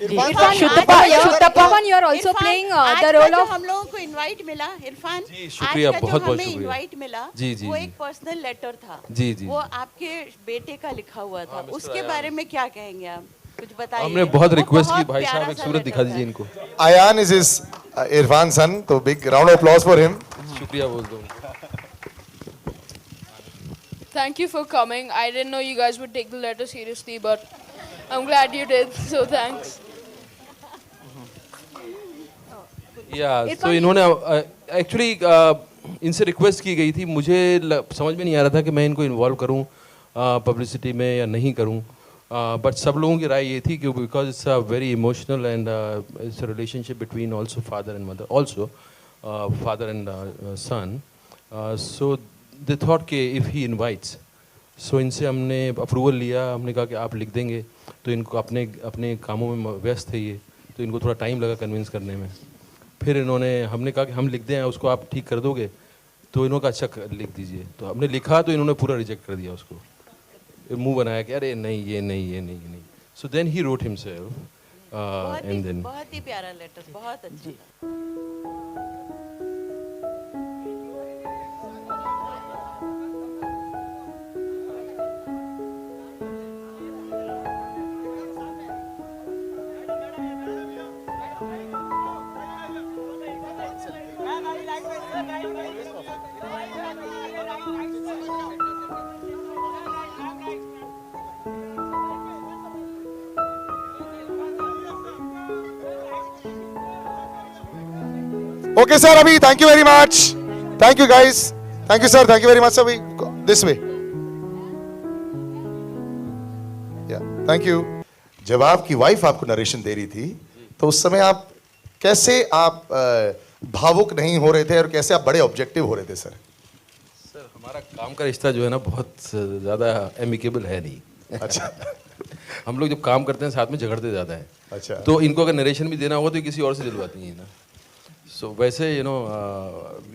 Shuttappan, you are also playing the role of. हम लोगों को इनवाइट मिला इरफान, जी, शुक्रिया, आज का बहुत जो बहुत हमें शुक्रिया। इनवाइट मिला जी, जी, वो जी। एक पर्सनल लेटर था। जी, जी, वो जी। आपके बेटे का लिखा हुआ था, मिस्टर उसके अयान। बारे में क्या कहेंगे आप? कुछ बताइए। हमने बहुत वो रिक्वेस्ट की, बहुत भाई प्यारा साहब एक सा सूरत लेटर दिखा था। दीजिए इनको। Ayan is his Irfan son, so big round of applause for him. शुक्रिया बोल दो। Thank you for coming. I didn't know you guys would take the letter seriously, but I'm glad you did. So thanks. या तो इन्होंने actually इनसे request की गई थी, मुझे समझ में नहीं आ रहा था कि मैं इनको इन्वॉल्व करूं पब्लिसिटी में या नहीं करूं, बट सब लोगों की राय ये थी कि because it's a very emotional and it's a relationship between also father and mother, also father and son, so they thought कि इफ़ ही इनवाइट्स, सो इनसे हमने अप्रूवल लिया। हमने कहा कि आप लिख देंगे, तो इनको अपने अपने कामों में व्यस्त है ये, तो इनको थोड़ा टाइम लगा कन्विंस करने में। फिर हमने कहा कि हम लिख दें, उसको आप ठीक कर दोगे, तो इन्होंने कहा अच्छा लिख दीजिए। तो हमने लिखा तो इन्होंने पूरा रिजेक्ट कर दिया उसको, मुंह बनाया कि अरे नहीं ये नहीं ये नहीं ये नहीं। So then he wrote himself and then बहुत ही प्यारा लेटर, बहुत अच्छा था। Okay, sir, Abhi, thank you very much. Thank you, guys. Thank you, sir. Thank you very much, Abhi. This way. Yeah, thank you. जब आपकी wife आपको narration दे रही थी, तो उस समय आप कैसे भावुक नहीं हो रहे थे और कैसे आप बड़े ऑब्जेक्टिव हो रहे थे, सर? सर हमारा काम का रिश्ता जो है ना बहुत ज़्यादा एमिकेबल है नहीं। अच्छा। हम लोग जब काम करते हैं साथ में झगड़ते ज़्यादा है। अच्छा। तो इनको अगर नरेशन भी देना होगा तो किसी और से दिलवाती हैं ना। सो वैसे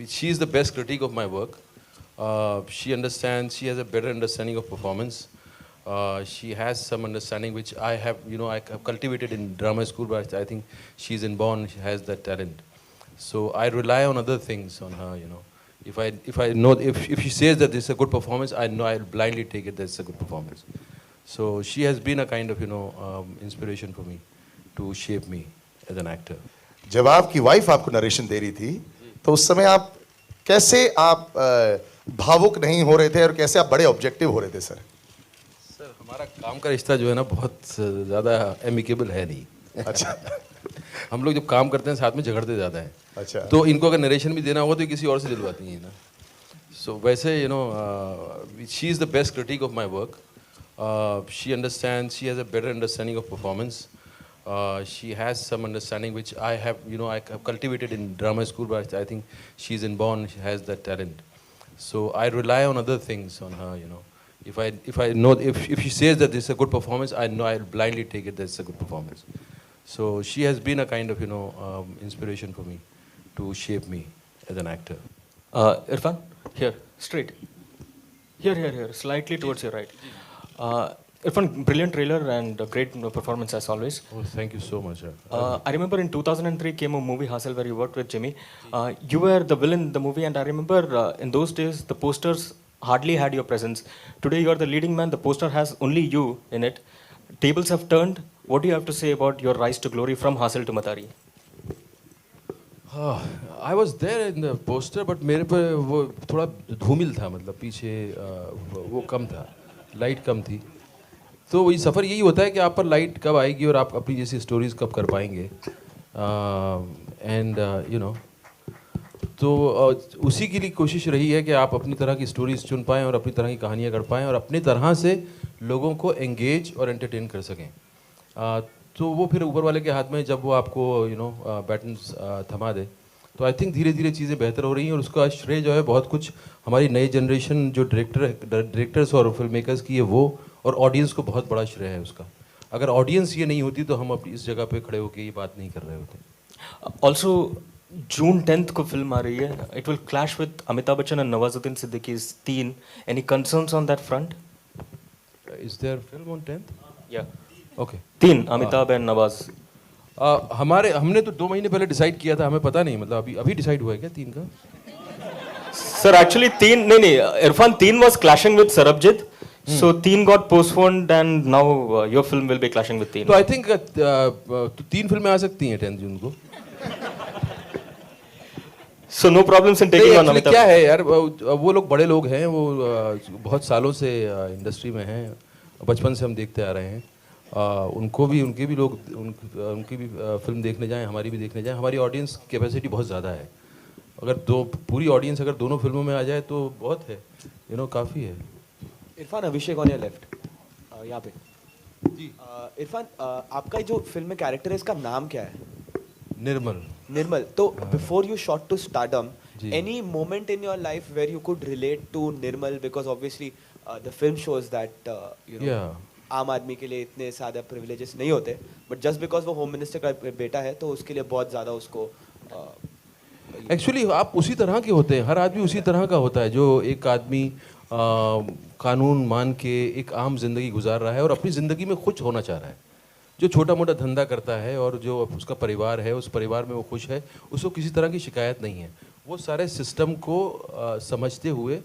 she is the best critic of my work. She understand, she has a better understanding of performance. She has some understanding which I have cultivated in drama school, but I think she's inborn, she has that talent. So I rely on other things on her, If I know, if she says that this is a good performance, I know I'll blindly take it that it's a good performance. So she has been a kind of, inspiration for me to shape me as an actor. जब आपकी wife आपको narration दे रही थी, तो उस समय आप कैसे भावुक नहीं हो रहे थे और कैसे आप बड़े ऑब्जेक्टिव हो रहे थे, सर? सर हमारा काम का रिश्ता जो है ना बहुत ज़्यादा एमिकेबल है नहीं। अच्छा। हम लोग जब काम करते हैं साथ में झगड़ते ज़्यादा है। अच्छा। तो इनको अगर नरेशन भी देना होगा तो किसी और से दिलवाती हैं ना। सो वैसे she is the best critic of my work. She understand, she has a better understanding of performance. She has some understanding which I have cultivated in drama school, but I think she's inborn, she has that talent. So I rely on other things on her, If I know, if she says that this is a good performance, I know I'll blindly take it that it's a good performance. So she has been a kind of, inspiration for me to shape me as an actor. Irfan, here, straight. Here, slightly towards your right. Irfan, brilliant trailer and a great performance as always. Oh, thank you so much, sir. I remember in 2003 came a movie Hassel where you worked with Jimmy. You were the villain in the movie, and I remember in those days the posters hardly had your presence. Today you are the leading man. The poster has only you in it. Tables have turned. What do you have to say about your rise to glory from Hassel to Matari? I was there in the poster, but मेरे पे वो थोड़ा धूमिल था, मतलब पीछे वो कम था, लाइट कम थी। तो वही सफ़र यही होता है कि आप पर लाइट कब आएगी और आप अपनी जैसी स्टोरीज़ कब कर पाएंगे। एंड तो उसी के लिए कोशिश रही है कि आप अपनी तरह की स्टोरीज़ चुन पाएँ और अपनी तरह की कहानियाँ कर पाएँ और अपनी तरह से लोगों को एंगेज और एंटरटेन कर सकें। तो वो फिर ऊपर वाले के हाथ में, जब वो आपको बैटन थमा दे, तो आई थिंक धीरे धीरे चीज़ें बेहतर हो रही हैं। और उसका श्रेय जो है बहुत कुछ हमारी नई जनरेशन जो डायरेक्टर्स और फिल्म मेकर्स की है वो, और ऑडियंस को बहुत बड़ा श्रेय है उसका। अगर ऑडियंस ये नहीं होती तो हम अपनी इस जगह पे खड़े होकर ये बात नहीं कर रहे होते। ऑल्सो जून 10th को फिल्म आ रही है. It will clash with Amitabh Bachchan and Nawazuddin Siddiqui's तीन. Any concerns on that front? Is there film on 10th? या ओके. तीन, अमिताभ एंड नवाज. हमने तो 2 महीने पहले डिसाइड किया था, हमें पता नहीं, मतलब अभी डिसाइड हुआ है क्या 3 का? Sir, actually, नहीं, Irfan 3 was clashing with Sarabjit. So 3 got postponed and now your film will be clashing with 3. तो आई थिंक 3 फिल्में आ सकती हैं 10 जून को। So no problems in taking on Actually Amitabh. क्या है यार, वो लोग बड़े लोग हैं, वो बहुत सालों से इंडस्ट्री में हैं, बचपन से हम देखते आ रहे हैं। उनके भी लोग उनकी भी फिल्म देखने जाएं, हमारी भी देखने जाएं। हमारी ऑडियंस कैपेसिटी बहुत ज़्यादा है, अगर पूरी ऑडियंस अगर दोनों फिल्मों में आ जाए तो बहुत है, काफ़ी है। इरफान, अभिषेक ऑन योर लेफ्ट, यहाँ पे जी। इरफान, आपका जो फिल्म में कैरेक्टर है इसका नाम क्या है? निर्मल। तो before you shot to stardom, any moment in your life where you could relate to Nirmal? Because obviously the film shows that आम आदमी के लिए इतने ज़्यादा प्रिविलेजेस नहीं होते, बट जस्ट बिकॉज वो होम मिनिस्टर का बेटा है तो उसके लिए बहुत ज़्यादा उसको एक्चुअली आप उसी तरह के होते हैं, हर आदमी उसी तरह का होता है, जो एक आदमी कानून मान के एक आम जिंदगी गुजार रहा है और अपनी ज़िंदगी में खुश होना चाह रहा है, जो छोटा मोटा धंधा करता है और जो उसका परिवार है, उस परिवार में वो खुश है, उसको किसी तरह की शिकायत नहीं है। वो सारे सिस्टम को समझते हुए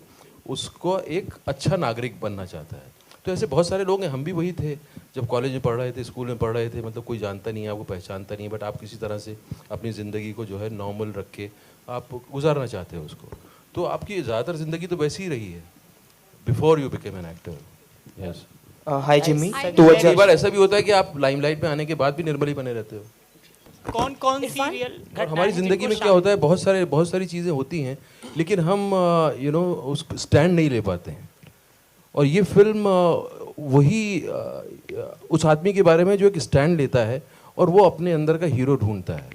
उसको एक अच्छा नागरिक बनना चाहता है। तो ऐसे बहुत सारे लोग हैं, हम भी वही थे जब कॉलेज में पढ़ रहे थे, स्कूल में पढ़ रहे थे, मतलब कोई जानता नहीं है, आपको पहचानता नहीं है, बट आप किसी तरह से अपनी ज़िंदगी को जो है नॉर्मल रख के आप गुजारना चाहते हो उसको। तो आपकी ज़्यादातर ज़िंदगी तो वैसी ही रही है before you became an actor. Yes. Hi Jimmy. तो एक बार ऐसा भी होता है कि आप लाइमलाइट में आने के बाद भी निर्मल ही बने रहते हो। कौन सी रियल और हमारी ज़िंदगी में क्या होता है, बहुत सारी चीज़ें होती हैं, लेकिन हम उस स्टैंड नहीं ले पाते हैं। और ये फिल्म वही उस आदमी के बारे में जो एक स्टैंड लेता है और वो अपने अंदर का हीरो ढूंढता है।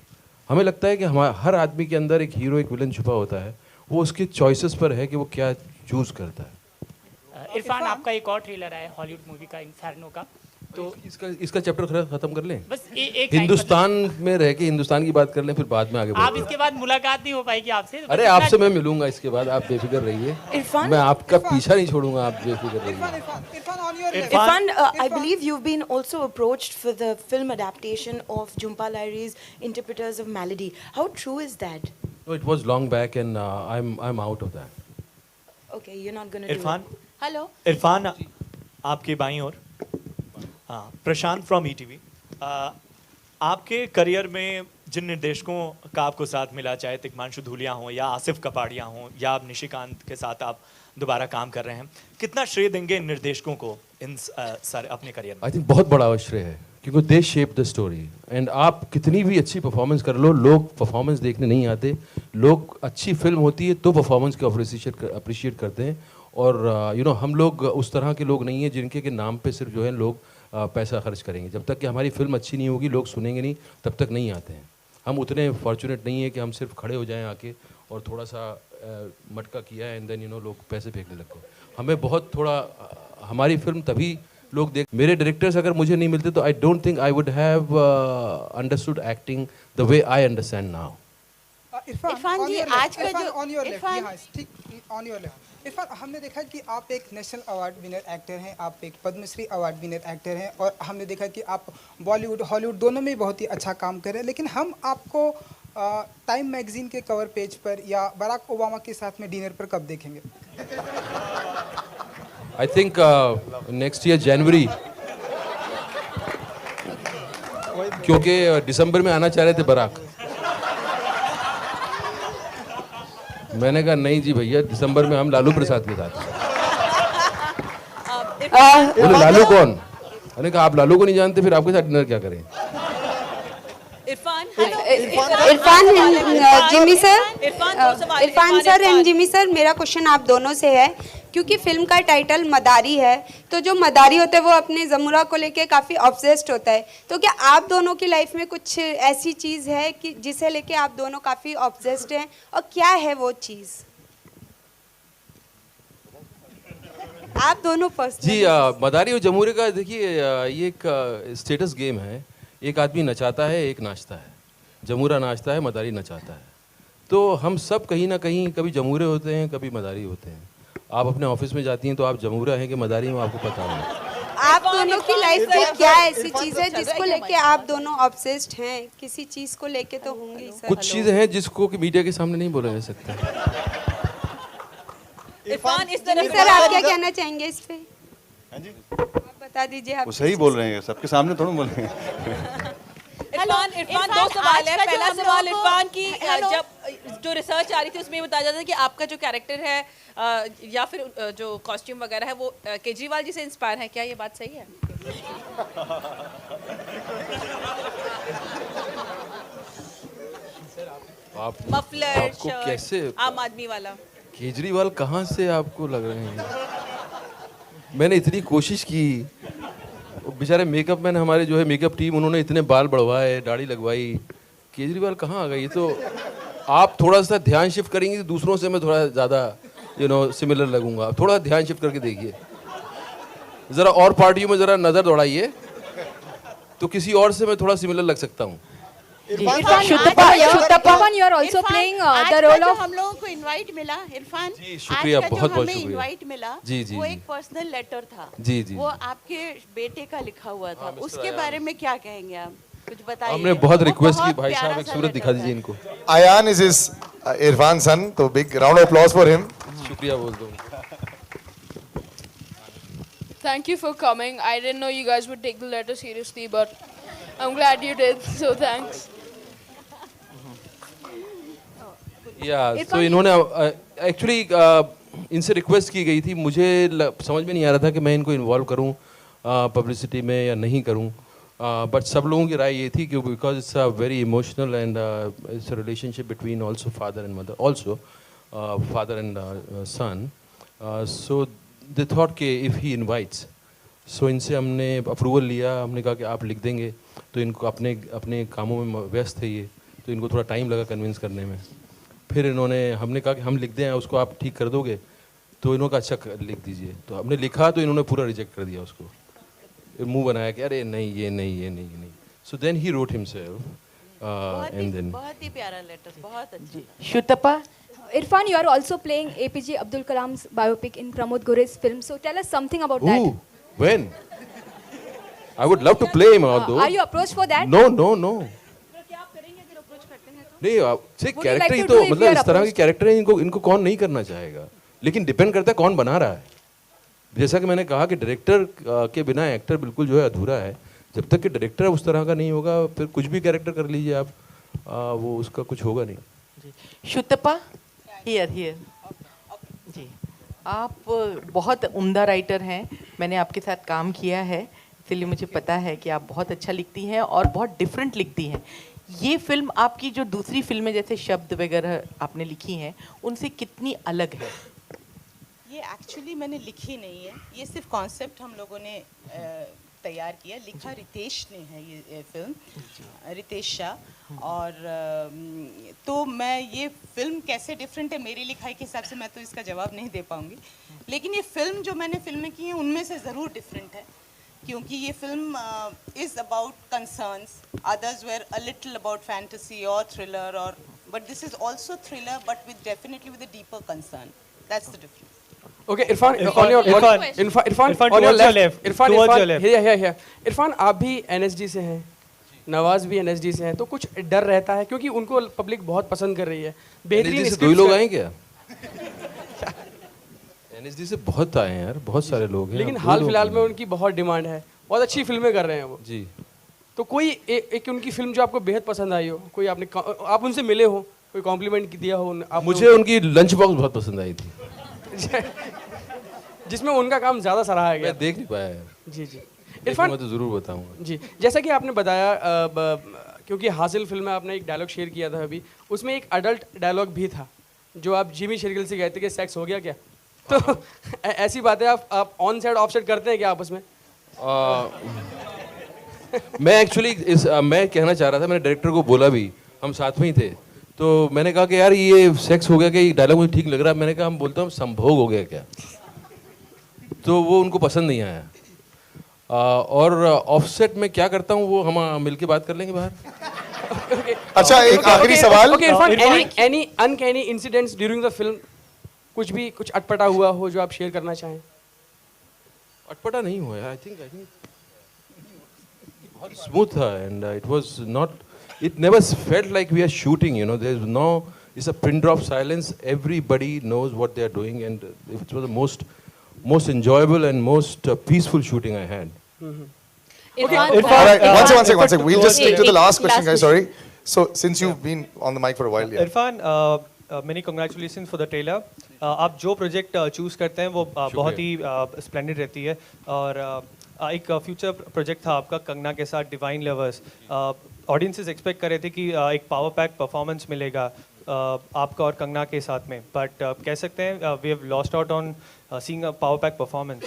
हमें लगता है कि हर आदमी के अंदर एक हीरो, एक विलन छुपा होता है, वो उसके चॉइसेस पर है कि वो क्या चूज करता है। इरफान, आपका एक और ट्रेलर है हॉलीवुड मूवी का, इन्फेर्नो का, तो इसका चैप्टर खत्म कर लें, बस एक हिंदुस्तान में रह के हिंदुस्तान की बात कर लें, फिर बाद में आगे आप बढ़ते हैं। इसके बाद मुलाकात नहीं हो पाएगी आपसे। अरे आपसे मैं मिलूंगा इसके बाद, आप बेफिक्र रहिए, मैं आपका पीछा नहीं छोड़ूंगा, आप बेफिक्र रहिए। Irfan, I believe you've been also approached for the film adaptation of Jhumpa Lahiri's Interpreters of Melody. How true is that? No, it was long back and I'm out of that. Okay, you're not going to do Irfan, it. Hello. Irfan आपके बाईं ओर, हाँ, प्रशांत from ETV. आपके career में जिन निर्देशकों का आपको साथ मिला, चाहे तिग्मांशु धूलिया हों या आसिफ कपाड़िया हों या अब निशिकांत के साथ आप दोबारा काम कर रहे हैं, कितना श्रेय देंगे इन निर्देशकों को इन सारे अपने करियर में? आई थिंक बहुत बड़ा श्रेय है, क्योंकि दे शेप द स्टोरी। एंड आप कितनी भी अच्छी परफॉर्मेंस कर लो, लोग परफॉर्मेंस देखने नहीं आते, लोग अच्छी फिल्म होती है तो परफॉर्मेंस को अप्रिशिएट करते हैं। और हम लोग उस तरह के लोग नहीं हैं जिनके के नाम पे सिर्फ जो है लोग पैसा खर्च करेंगे। जब तक कि हमारी फिल्म अच्छी नहीं होगी, लोग सुनेंगे नहीं, तब तक नहीं आते हैं। हम उतने फॉर्चुनेट नहीं है कि हम सिर्फ खड़े हो जाएं आके और थोड़ा सा मटका किया है एंड देन लोग पैसे फेंकने लगते हैं। हमें बहुत थोड़ा हमारी फिल्म तभी लोग देख, मेरे डायरेक्टर्स अगर मुझे नहीं मिलते तो I don't think I would have understood acting the way I understand now. Irfan ji, आज का जो ऑन योर लेफ्ट, ठीक ऑन योर लेफ्ट। इरफान, हमने देखा कि आप एक नेशनल अवार्ड विनर एक्टर हैं, आप एक पद्मश्री अवार्ड विनर एक्टर हैं, और हमने देखा कि आप बॉलीवुड हॉलीवुड दोनों में बहुत ही अच्छा काम कर रहे हैं। लेकिन हम आपको टाइम मैगजीन के कवर पेज पर या बराक ओबामा के साथ में डिनर पर कब देखेंगे? आई थिंक नेक्स्ट ईयर जनवरी, क्योंकि दिसंबर में आना चाह रहे थे बराक। मैंने कहा नहीं जी भैया, दिसंबर में हम लालू प्रसाद के साथ। बोले लालू कौन? मैंने कहा आप लालू को नहीं जानते, फिर आपके साथ डिनर क्या करें? Irfan, Jimmy sir, Irfan sir and Jimmy sir, मेरा क्वेश्चन आप दोनों से है, क्योंकि फिल्म का टाइटल मदारी है, तो जो मदारी होता है वो अपने जमुरा को लेके काफ़ी ऑब्सेस्ड होता है। तो क्या आप दोनों की लाइफ में कुछ ऐसी चीज़ है कि जिसे लेके आप दोनों काफ़ी ऑब्सेस्ड हैं, और क्या है वो चीज़? आप दोनों फर्स्ट जी। मदारी और जमूरे का देखिए, ये एक स्टेटस गेम है। एक आदमी नचाता है, एक नाचता है। जमूरा नाचता है, मदारी नचाता है। तो हम सब कहीं ना कहीं कभी जमूरे होते हैं, कभी मदारी होते हैं। आप अपने ऑफिस में जाती हैं तो आप जमूरा हैं कि मदारी में, आपको पता नहीं। आप दोनों की लाइफ में क्या ऐसी चीज है जिसको लेके आप दोनों ऑब्सेस्ड हैं? किसी चीज को लेके तो होंगे सर। कुछ चीजें हैं जिसको कि मीडिया के सामने नहीं बोला जा सकता। इरफान इस तरह सर आप क्या कहना चाहेंगे इस पे? आप बता दीजिए। आप वो सही बोल रहे हैं, सबके सामने थोड़ा बोल रहे हैं। इरफान दो सवाल है। पहला सवाल इरफान की जब जो रिसर्च आ रही थी उसमें ये बताया जाता है कि आपका जो कैरेक्टर है या फिर जो कॉस्ट्यूम वगैरह है वो केजरीवाल जी से इंस्पायर है, क्या ये बात सही है? मफलर आपको शर्ट, कैसे आम आदमी वाला। केजरीवाल कहाँ से आपको लग रहे हैं? मैंने इतनी कोशिश की, बेचारे मेकअप मैन हमारे जो है मेकअप टीम, उन्होंने इतने बाल बढ़वाए, दाढ़ी लगवाई, केजरीवाल कहाँ आ गए? ये तो आप थोड़ा सा ध्यान शिफ्ट करेंगे तो दूसरों से मैं थोड़ा ज़्यादा सिमिलर लगूंगा। थोड़ा ध्यान शिफ्ट करके देखिए, ज़रा और पार्टियों में ज़रा नज़र दौड़ाइए तो किसी और से मैं थोड़ा सिमिलर लग सकता हूँ। Shutappa, you are also playing the role of. हम लोगों को इनवाइट मिला इरफान। जी शुक्रिया, बहुत बहुत शुक्रिया। इनवाइट मिला जी जी, वो एक पर्सनल लेटर था। जी जी, वो आपके बेटे का लिखा हुआ था, उसके बारे में क्या कहेंगे आप? कुछ बताइए। हमने बहुत रिक्वेस्ट की, भाई साहब एक सूरत दिखा दीजिए इनको। Ayan is his Irfan son, तो big round of applause for him. शुक्रिया बोल दो। Thank you for coming. I didn't know you guys would take the letter seriously, but I'm glad you did. So thanks. तो इन्होंने actually इनसे request की गई थी। मुझे समझ में नहीं आ रहा था कि मैं इनको इन्वॉल्व करूं पब्लिसिटी में या नहीं करूं, बट सब लोगों की राय ये थी कि because it's a very emotional and it's a relationship between also father and mother, also father and son, so they thought कि इफ़ ही इनवाइट्स, सो इनसे हमने अप्रूवल लिया। हमने कहा कि आप लिख देंगे, तो इनको अपने अपने कामों में व्यस्त थे ये, तो इनको थोड़ा टाइम लगा कन्विंस करने में। फिर हमने कहा कि हम लिख दें, उसको आप ठीक कर दोगे? तो इन्होंने कहा अच्छा लिख दीजिए। तो हमने लिखा तो इन्होंने पूरा रिजेक्ट कर दिया उसको, मुंह बनाया कि अरे नहीं ये नहीं ये नहीं ये नहीं। So then he wrote himself and then बहुत ही प्यारा लेटर, बहुत अच्छा। Shutappa, Irfan, you are also playing APJ Abdul Kalam's biopic in Pramod Gore's film. So tell us something about that. Ooh, when? I would love to play him although. Are you approached for that? No, no, no. नहीं, character ही तो मतलब इस तरह के character है, इनको कौन नहीं करना चाहेगा, लेकिन डिपेंड करता है कौन बना रहा है। जैसा कि मैंने कहा कि डायरेक्टर के बिना एक्टर बिल्कुल जो है अधूरा है। जब तक कि डायरेक्टर उस तरह का नहीं होगा, फिर कुछ भी कैरेक्टर कर लीजिए आप, वो उसका कुछ होगा नहीं। शुतप्पा, हियर जी, आप बहुत उम्दा राइटर हैं, मैंने आपके साथ काम किया है, इसलिए मुझे पता है कि आप बहुत अच्छा लिखती हैं और बहुत डिफरेंट लिखती हैं। ये फिल्म आपकी जो दूसरी फिल्में जैसे शब्द वगैरह आपने लिखी हैं, उनसे कितनी अलग है? ये एक्चुअली मैंने लिखी नहीं है, ये सिर्फ कॉन्सेप्ट हम लोगों ने तैयार किया। लिखा रितेश ने है ये फिल्म, रितेश शाह। और तो मैं ये फिल्म कैसे डिफरेंट है मेरी लिखाई के हिसाब से मैं तो इसका जवाब नहीं दे पाऊँगी, लेकिन ये फिल्म जो मैंने फिल्में की हैं उनमें से ज़रूर डिफरेंट है, क्योंकि ये film is about concerns, others were a little about fantasy और थ्रिलर, और but this is also thriller but with definitely with a deeper concern. That's the difference. Okay, Irfan, on your left. Irfan, आप भी NSD से हैं, नवाज भी NSD से हैं, तो कुछ डर रहता है क्योंकि उनको पब्लिक बहुत पसंद कर रही है। बेहतरीन से 2 लोग आए क्या? NSD से बहुत आए हैं यार, बहुत सारे लोग हैं, लेकिन हाल फिलहाल में उनकी बहुत डिमांड है, बहुत अच्छी फिल्में कर रहे हैं वो जी। तो कोई एक उनकी फिल्म जो आपको बेहद पसंद आई हो, कोई आप उनसे मिले हो, कोई कॉम्प्लीमेंट दिया हो? मुझे उनकी लंच बॉक्स बहुत पसंद आई थी जिसमें उनका काम ज़्यादा सराहा गया। मैं देख नहीं पाया यार। जी जी, इरफान मैं तो ज़रूर बताऊंगा जी। जैसा कि आपने बताया, क्योंकि हासिल फिल्म में आपने एक डायलॉग शेयर किया था अभी, उसमें एक अडल्ट डायलॉग भी था जो आप जिमी शेरगिल से कहते कि सेक्स हो गया क्या? तो ऐसी बातें आप ऑन साइड ऑफ साइड करते हैं क्या आपस में? मैं एक्चुअली मैं कहना चाह रहा था, मैंने डायरेक्टर को बोला भी, हम साथ में ही थे, तो मैंने कहा कि यार ये सेक्स हो गया क्या, ये डायलॉग मुझे ठीक लग रहा है। मैंने कहा हम बोलते हैं संभोग हो गया क्या, तो वो उनको पसंद नहीं आया। और ऑफसेट में क्या करता हूँ वो हम मिलके बात कर लेंगे बाहर। अच्छा, एक आखिरी सवाल। Any uncanny incidents during the film, कुछ अटपटा हुआ हो जो आप शेयर करना चाहें? अटपटा नहीं हुआ यार, आई थिंक बहुत स्मूथ था and it was not, it never felt like we are shooting, you know, there is no, it's a pin drop silence, everybody knows what they are doing and it was the most enjoyable and most peaceful shooting I had. Okay. All right. One second. We'll just stick to the last question, guys. Sorry. So, since you've been on the mic for a while, Irfan, many congratulations for the trailer. आप जो project choose करते हैं वो बहुत ही splendid रहती है, और एक फ्यूचर प्रोजेक्ट था आपका कंगना के साथ, डिवाइन लवर्स. ऑडियंसेस एक्सपेक्ट कर रहे थे कि एक पावर पैक परफॉर्मेंस मिलेगा आपका और कंगना के साथ में, बट कह सकते हैं we have lost out on seeing a power pack performance.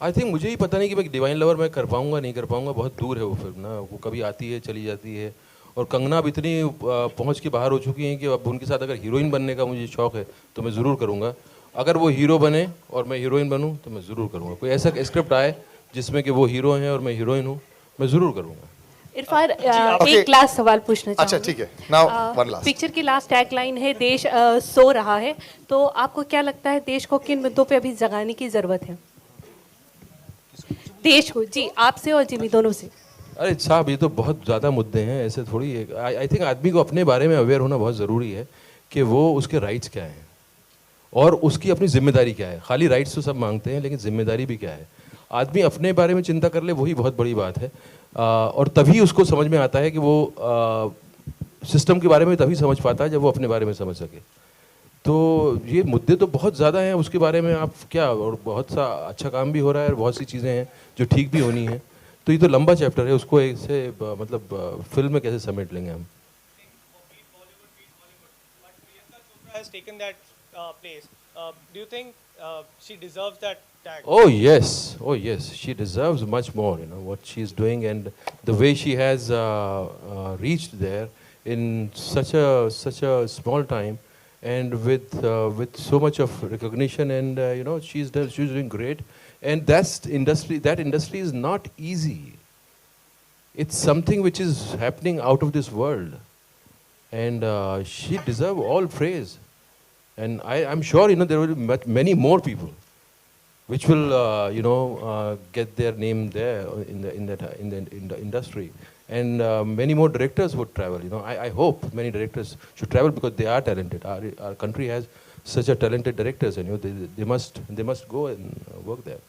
I think मुझे ही पता नहीं कि मैं डिवाइन लवर मैं कर पाऊंगा नहीं कर पाऊंगा, बहुत दूर है वो फिल्म ना, वो कभी आती है चली जाती है, और कंगना अब इतनी पहुंच के बाहर हो चुकी हैं कि अब उनके साथ अगर हीरोइन बनने का मुझे शौक है तो मैं ज़रूर करूँगा. अगर वो हीरो बने और मैं हीरोइन बनूँ तो मैं ज़रूर करूँगा. कोई ऐसा स्क्रिप्ट आए जिसमें कि वो हीरो हैं और मैं हीरोइन हूँ, मैं ज़रूर करूँगा. इरफान, एक लास्ट सवाल पूछना चाहूँगी. अच्छा ठीक है, नाउ वन लास्ट. पिक्चर की लास्ट टैग लाइन है देश सो रहा है, तो आपको क्या लगता है देश को किन मुद्दों पे अभी जगाने की जरूरत है? देश को, जी, आपसे और जिमी दोनों से. अरे साहब, ये तो बहुत ज़्यादा मुद्दे हैं, ऐसे थोड़ी. आई थिंक आदमी को अपने बारे में अवेयर होना बहुत ज़रूरी है कि वो उसके राइट्स क्या हैं और उसकी अपनी जिम्मेदारी क्या है. खाली राइट्स तो सब मांगते हैं, लेकिन जिम्मेदारी भी क्या है. आदमी अपने बारे में चिंता कर ले, वही बहुत बड़ी बात है. और तभी उसको समझ में आता है कि वो सिस्टम के बारे में तभी समझ पाता है जब वो अपने बारे में समझ सके. तो ये मुद्दे तो बहुत ज़्यादा हैं, उसके बारे में आप क्या, और बहुत सा अच्छा काम भी हो रहा है और बहुत सी चीज़ें हैं जो ठीक भी होनी है. तो ये तो लंबा चैप्टर है, उसको ऐसे मतलब फिल्म में कैसे समेट लेंगे हम. has taken that place. Do you think she deserves that tag? Oh yes, she deserves much more. You know what she's doing and the way she has reached there in such a small time, and with so much of recognition, and you know she's doing great. And that industry is not easy. It's something which is happening out of this world, and she deserves all praise. And I'm sure, you know, there will be many more people which will get their name there in the industry, and many more directors would travel. You know, I hope many directors should travel because they are talented. Our country has such a talented directors, and you know they must go and work there.